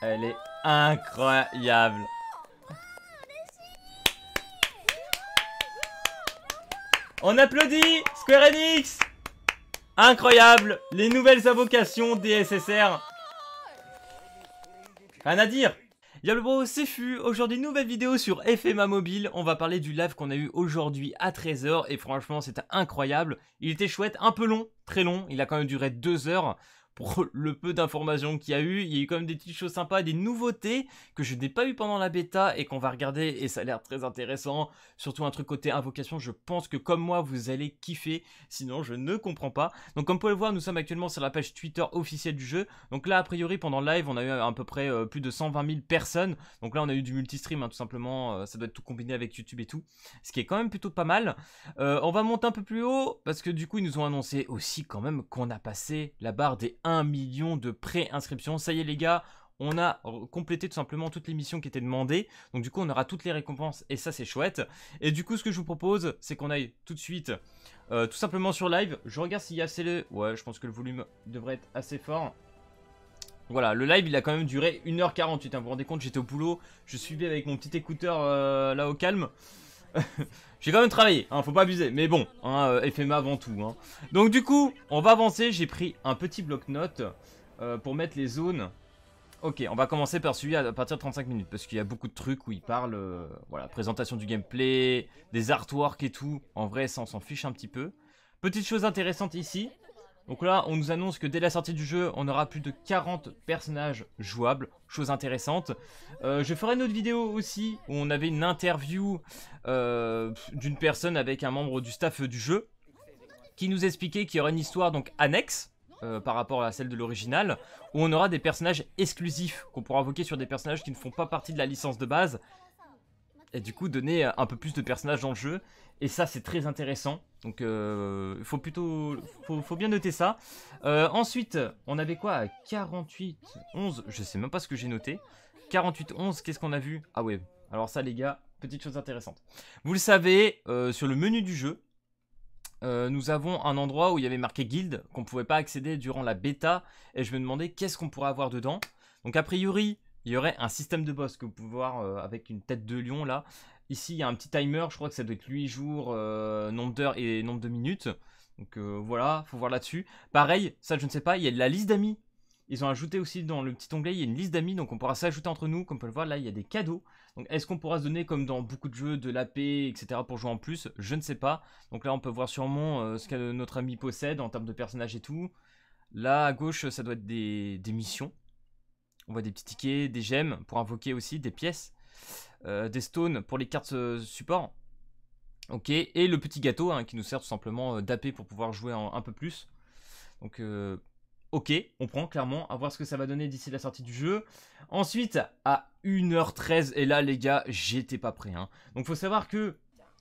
Elle est incroyable. On applaudit Square Enix. Incroyable. Les nouvelles invocations des SSR. Rien à dire. Y'a le bro, c'est Fu. Aujourd'hui, nouvelle vidéo sur FMA Mobile. On va parler du live qu'on a eu aujourd'hui à 13 h. Et franchement, c'était incroyable. Il était chouette, un peu long, très long. Il a quand même duré 2 heures. Pour le peu d'informations qu'il y a eu, il y a eu quand même des petites choses sympas, des nouveautés que je n'ai pas eu pendant la bêta et qu'on va regarder et ça a l'air très intéressant. Surtout un truc côté invocation, je pense que comme moi vous allez kiffer, sinon je ne comprends pas. Donc comme vous pouvez le voir, nous sommes actuellement sur la page Twitter officielle du jeu. Donc là a priori pendant le live on a eu à peu près plus de 120 000 personnes. Donc là on a eu du multistream hein, tout simplement, ça doit être tout combiné avec YouTube et tout. Ce qui est quand même plutôt pas mal. On va monter un peu plus haut parce que du coup ils nous ont annoncé aussi quand même qu'on a passé la barre des 1 million de pré-inscriptions. Ça y est les gars, on a complété tout simplement toutes les missions qui étaient demandées. Donc du coup on aura toutes les récompenses et ça c'est chouette. Et du coup ce que je vous propose c'est qu'on aille tout de suite tout simplement sur live. Je regarde s'il y a assez... Ouais, je pense que le volume devrait être assez fort. Voilà, le live il a quand même duré 1h48 hein. Vous vous rendez compte, j'étais au boulot, je suivais avec mon petit écouteur là au calme. J'ai quand même travaillé, hein, faut pas abuser, mais bon, hein, FMA avant tout. Hein. Donc du coup, on va avancer, j'ai pris un petit bloc-notes pour mettre les zones. Ok, on va commencer par celui à partir de 35 minutes, parce qu'il y a beaucoup de trucs où il parle, voilà, présentation du gameplay, des artworks et tout. En vrai, ça on s'en fiche un petit peu. Petite chose intéressante ici. Donc là, on nous annonce que dès la sortie du jeu, on aura plus de 40 personnages jouables. Chose intéressante. Je ferai une autre vidéo aussi où on avait une interview d'une personne avec un membre du staff du jeu qui nous expliquait qu'il y aurait une histoire donc annexe par rapport à celle de l'original où on aura des personnages exclusifs qu'on pourra invoquer sur des personnages qui ne font pas partie de la licence de base. Et du coup donner un peu plus de personnages dans le jeu. Et ça c'est très intéressant. Donc faut plutôt faut bien noter ça. Ensuite on avait quoi à 48 11, je sais même pas ce que j'ai noté. 48 11, qu'est-ce qu'on a vu? Ah ouais, alors ça les gars, petite chose intéressante. Vous le savez, sur le menu du jeu, nous avons un endroit où il y avait marqué guild qu'on pouvait pas accéder durant la bêta. Et je me demandais qu'est-ce qu'on pourrait avoir dedans. Donc a priori il y aurait un système de boss que vous pouvez voir avec une tête de lion là. Ici il y a un petit timer, je crois que ça doit être 8 jours, nombre d'heures et nombre de minutes. Donc voilà, faut voir là-dessus. Pareil, ça je ne sais pas, il y a de la liste d'amis. Ils ont ajouté aussi dans le petit onglet, il y a une liste d'amis, donc on pourra s'ajouter entre nous. Comme on peut le voir là, il y a des cadeaux. Donc est-ce qu'on pourra se donner comme dans beaucoup de jeux, de l'AP, etc. pour jouer en plus? Je ne sais pas. Donc là on peut voir sûrement ce que notre ami possède en termes de personnages et tout. Là à gauche ça doit être des missions. On voit des petits tickets, des gemmes pour invoquer aussi, des pièces, des stones pour les cartes support. Ok, et le petit gâteau hein, qui nous sert tout simplement d'AP pour pouvoir jouer un peu plus. Donc ok, on prend clairement, à voir ce que ça va donner d'ici la sortie du jeu. Ensuite, à 1h13, et là les gars, j'étais pas prêt. Hein. Donc faut savoir que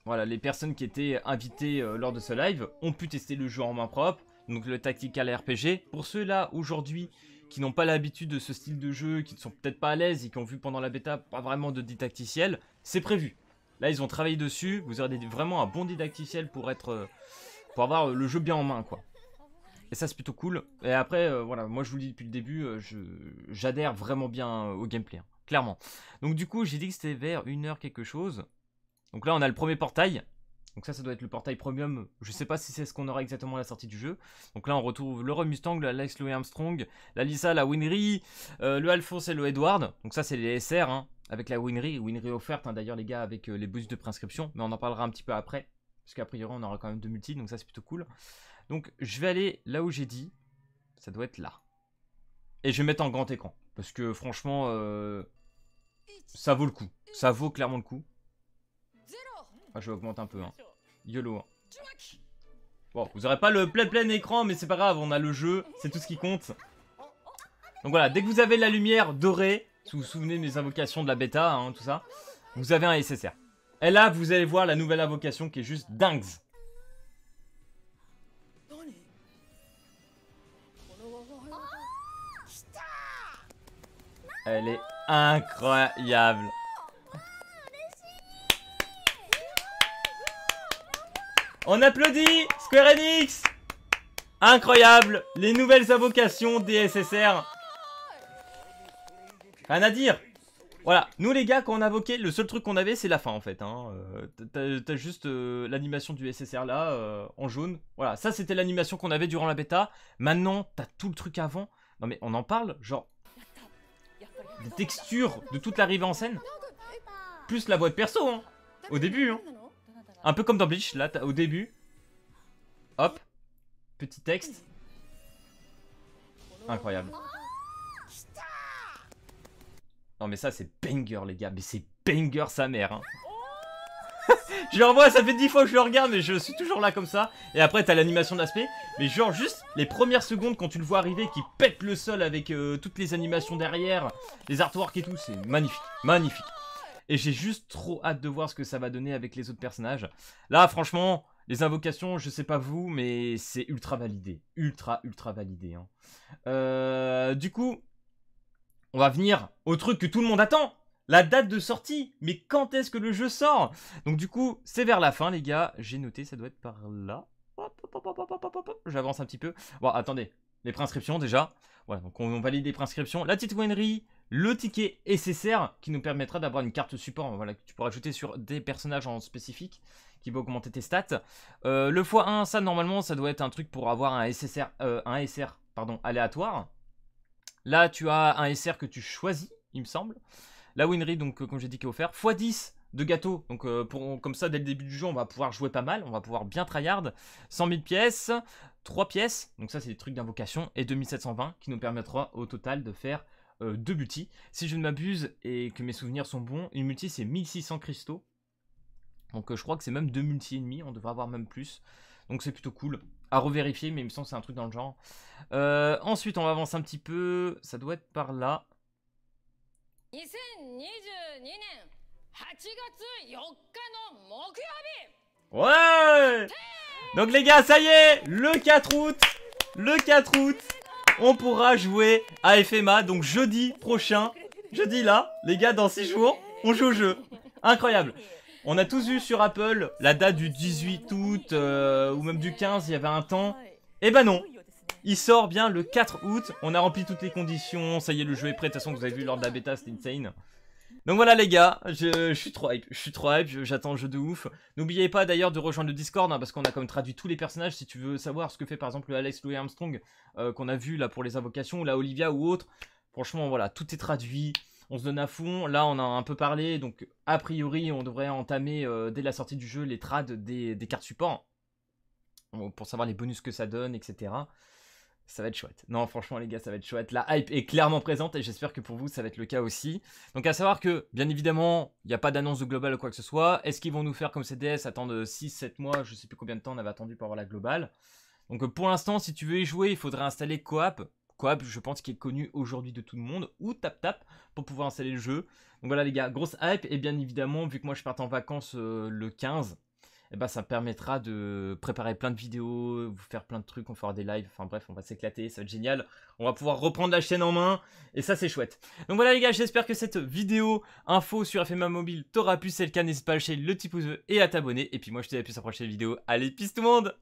voilà, les personnes qui étaient invitées lors de ce live ont pu tester le jeu en main propre. Donc le tactical RPG. Pour ceux-là, aujourd'hui, qui n'ont pas l'habitude de ce style de jeu, qui ne sont peut-être pas à l'aise et qui ont vu pendant la bêta pas vraiment de didacticiel, c'est prévu. Là, ils ont travaillé dessus. Vous aurez vraiment un bon didacticiel pour avoir le jeu bien en main, quoi. Et ça, c'est plutôt cool. Et après, voilà, moi, je vous le dis depuis le début, j'adhère vraiment bien au gameplay, hein, clairement. Donc, du coup, j'ai dit que c'était vers 1h quelque chose. Donc là, on a le premier portail. Donc ça doit être le portail premium. Je sais pas si c'est ce qu'on aura exactement à la sortie du jeu. Donc là, on retrouve le Roy Mustang, le Alex Louis Armstrong, la Lisa, la Winry, le Alphonse et le Edward. Donc ça, c'est les SR, hein, avec la Winry offerte, hein, d'ailleurs, les gars, avec les boosts de prescription. Mais on en parlera un petit peu après. Parce qu'a priori, on aura quand même 2 multis. Donc ça, c'est plutôt cool. Donc je vais aller là où j'ai dit. Ça doit être là. Et je vais mettre en grand écran. Parce que franchement, ça vaut le coup. Ça vaut clairement le coup. Ah, je vais augmenter un peu. Hein. YOLO. Hein. Bon, vous aurez pas le plein écran, mais c'est pas grave, on a le jeu, c'est tout ce qui compte. Donc voilà, dès que vous avez la lumière dorée, si vous vous souvenez de mes invocations de la bêta, hein, tout ça, vous avez un SSR. Et là, vous allez voir la nouvelle invocation qui est juste dingue. Elle est incroyable. On applaudit Square Enix. Incroyable. Les nouvelles invocations des SSR. Rien à dire. Voilà, nous les gars, quand on invoquait, le seul truc qu'on avait, c'est la fin en fait. Hein. T'as juste l'animation du SSR là, en jaune. Voilà, ça c'était l'animation qu'on avait durant la bêta. Maintenant, t'as tout le truc avant. Non mais on en parle, genre... Des textures de toute l'arrivée en scène. Plus la voix de perso, hein. Au début, hein. Un peu comme dans Bleach, là, au début. Hop. Petit texte. Incroyable. Non mais ça c'est banger les gars, mais c'est banger sa mère hein. Je le revois, ça fait 10 fois que je le regarde mais je suis toujours là comme ça. Et après t'as l'animation d'aspect. Mais genre juste les premières secondes quand tu le vois arriver, qui pète le sol avec toutes les animations derrière, les artworks et tout, c'est magnifique, magnifique. Et j'ai juste trop hâte de voir ce que ça va donner avec les autres personnages. Là franchement, les invocations, je sais pas vous, mais c'est ultra validé. Ultra validé hein. Du coup... On va venir au truc que tout le monde attend. La date de sortie. Mais quand est-ce que le jeu sort? Donc du coup, c'est vers la fin les gars. J'ai noté, ça doit être par là. J'avance un petit peu. Bon, attendez. Les préinscriptions déjà. Voilà, donc on valide les préinscriptions. La titouanerie, le ticket SSR qui nous permettra d'avoir une carte support. Voilà, que tu pourras ajouter sur des personnages en spécifique qui va augmenter tes stats. Le x1, ça normalement, ça doit être un truc pour avoir un SSR, aléatoire. Là, tu as un SR que tu choisis, il me semble. La winnery, donc, comme j'ai dit, qui est offert. x10 de gâteau. Donc, comme ça, dès le début du jeu, on va pouvoir jouer pas mal. On va pouvoir bien tryhard. 100 000 pièces. 3 pièces. Donc, ça, c'est des trucs d'invocation. Et 2720 qui nous permettra au total de faire 2 multis. Si je ne m'abuse et que mes souvenirs sont bons, une multi, c'est 1600 cristaux. Donc, je crois que c'est même 2 multis et demi. On devrait avoir même plus. Donc c'est plutôt cool. À revérifier, mais il me semble que c'est un truc dans le genre. Ensuite, on va avancer un petit peu. Ça doit être par là. Ouais! Donc les gars, ça y est! Le 4 août! Le 4 août! On pourra jouer à FMA. Donc jeudi prochain. Jeudi là, les gars, dans 6 jours, on joue au jeu. Incroyable! On a tous vu sur Apple la date du 18 août ou même du 15, il y avait un temps. Eh ben non, il sort bien le 4 août. On a rempli toutes les conditions, ça y est, le jeu est prêt. De toute façon, vous avez vu lors de la bêta, c'était insane. Donc voilà les gars, je suis trop hype, j'attends le jeu de ouf. N'oubliez pas d'ailleurs de rejoindre le Discord, hein, parce qu'on a quand même traduit tous les personnages. Si tu veux savoir ce que fait par exemple le Alex Louis Armstrong, qu'on a vu là pour les invocations, ou la Olivia ou autre. Franchement voilà, tout est traduit. On se donne à fond, là on a un peu parlé, donc a priori on devrait entamer dès la sortie du jeu les trades des cartes support. Pour savoir les bonus que ça donne, etc. Ça va être chouette. Non franchement les gars, ça va être chouette. La hype est clairement présente et j'espère que pour vous ça va être le cas aussi. Donc à savoir que, bien évidemment, il n'y a pas d'annonce de global ou quoi que ce soit. Est-ce qu'ils vont nous faire comme CDS, attendre 6-7 mois, je sais plus combien de temps on avait attendu pour avoir la globale. Donc pour l'instant, si tu veux y jouer, il faudrait installer Coop. Coop, je pense qu'il est connu aujourd'hui de tout le monde, ou TapTap pour pouvoir installer le jeu. Donc voilà les gars, grosse hype, et bien évidemment, vu que moi je pars en vacances le 15, et bah ça me permettra de préparer plein de vidéos, vous faire plein de trucs, on fera des lives, enfin bref, on va s'éclater, ça va être génial. On va pouvoir reprendre la chaîne en main, et ça c'est chouette. Donc voilà les gars, j'espère que cette vidéo info sur FMA Mobile t'aura plu, c'est le cas, n'hésite pas à lâcher le petit pouce bleu et à t'abonner. Et puis moi je te dis à plus à la prochaine vidéo, allez peace tout le monde!